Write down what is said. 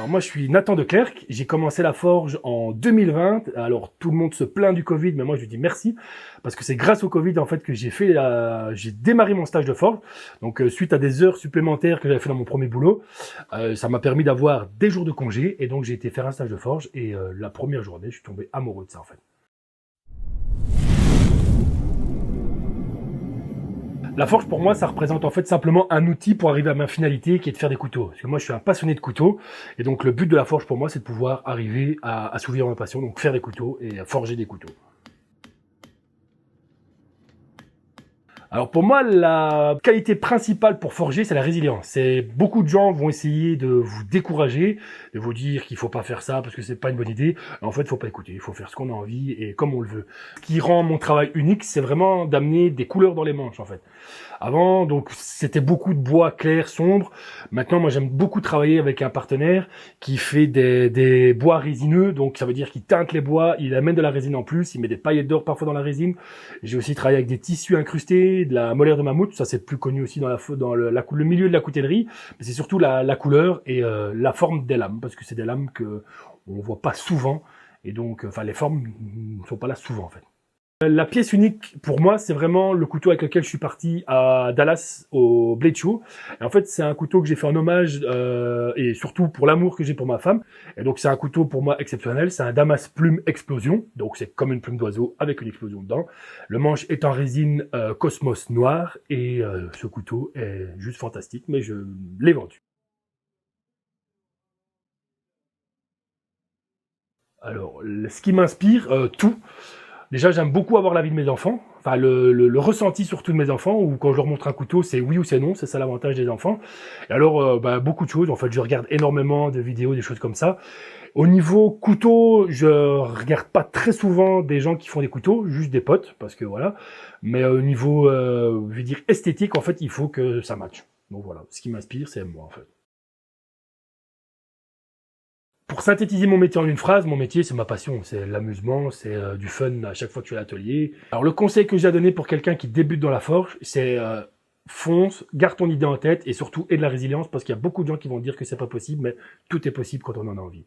Alors moi je suis Nathan Declercq, j'ai commencé la forge en 2020. Alors tout le monde se plaint du Covid, mais moi je lui dis merci parce que c'est grâce au Covid en fait que j'ai démarré mon stage de forge. Donc suite à des heures supplémentaires que j'avais fait dans mon premier boulot, ça m'a permis d'avoir des jours de congé et donc j'ai été faire un stage de forge et la première journée je suis tombé amoureux de ça en fait. La forge, pour moi, ça représente en fait simplement un outil pour arriver à ma finalité, qui est de faire des couteaux. Parce que moi, je suis un passionné de couteaux, et donc le but de la forge pour moi, c'est de pouvoir arriver à assouvir ma passion, donc faire des couteaux et forger des couteaux. Alors pour moi, la qualité principale pour forger, c'est la résilience. C'est beaucoup de gens vont essayer de vous décourager, de vous dire qu'il faut pas faire ça parce que c'est pas une bonne idée. En fait, il faut pas écouter, il faut faire ce qu'on a envie et comme on le veut. Ce qui rend mon travail unique, c'est vraiment d'amener des couleurs dans les manches en fait. Avant, donc c'était beaucoup de bois clair, sombre. Maintenant, moi j'aime beaucoup travailler avec un partenaire qui fait des bois résineux, donc ça veut dire qu'il teinte les bois, il amène de la résine en plus, il met des paillettes d'or parfois dans la résine. J'ai aussi travaillé avec des tissus incrustés, de la molaire de mammouth, ça c'est plus connu aussi dans le milieu de la coutellerie, mais c'est surtout la couleur et la forme des lames, parce que c'est des lames que on voit pas souvent, et donc enfin les formes ne sont pas là souvent en fait. La pièce unique pour moi, c'est vraiment le couteau avec lequel je suis parti à Dallas au Blade Show. Et en fait, c'est un couteau que j'ai fait en hommage et surtout pour l'amour que j'ai pour ma femme. Et donc, c'est un couteau pour moi exceptionnel. C'est un Damas plume explosion. Donc, c'est comme une plume d'oiseau avec une explosion dedans. Le manche est en résine Cosmos noir et ce couteau est juste fantastique. Mais je l'ai vendu. Alors, ce qui m'inspire, tout. Déjà, j'aime beaucoup avoir l'avis de mes enfants, enfin le ressenti surtout de mes enfants, ou quand je leur montre un couteau, c'est oui ou c'est non, c'est ça l'avantage des enfants. Et alors, beaucoup de choses, en fait, je regarde énormément de vidéos, des choses comme ça. Au niveau couteau, je regarde pas très souvent des gens qui font des couteaux, juste des potes, parce que voilà. Mais au niveau, je vais dire esthétique, en fait, il faut que ça matche. Donc voilà, ce qui m'inspire, c'est moi, en fait. Pour synthétiser mon métier en une phrase, mon métier c'est ma passion, c'est l'amusement, c'est du fun à chaque fois que je suis à l'atelier. Alors le conseil que j'ai à donner pour quelqu'un qui débute dans la forge, c'est fonce, garde ton idée en tête et surtout aie de la résilience parce qu'il y a beaucoup de gens qui vont dire que c'est pas possible, mais tout est possible quand on en a envie.